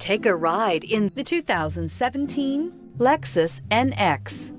Take a ride in the 2017 Lexus NX.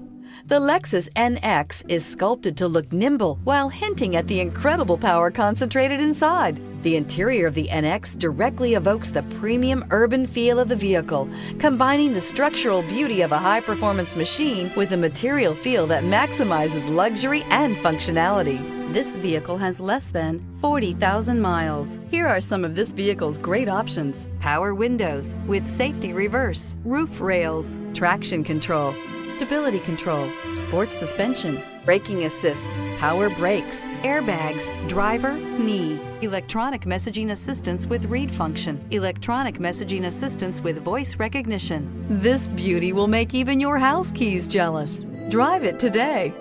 The Lexus NX is sculpted to look nimble while hinting at the incredible power concentrated inside. The interior of the NX directly evokes the premium urban feel of the vehicle, combining the structural beauty of a high-performance machine with a material feel that maximizes luxury and functionality. This vehicle has less than 40,000 miles. Here are some of this vehicle's great options: power windows with safety reverse, roof rails, traction control, stability control, sports suspension, braking assist, power brakes, airbags, driver, knee, electronic messaging assistance with read function, electronic messaging assistance with voice recognition. This beauty will make even your house keys jealous. Drive it today.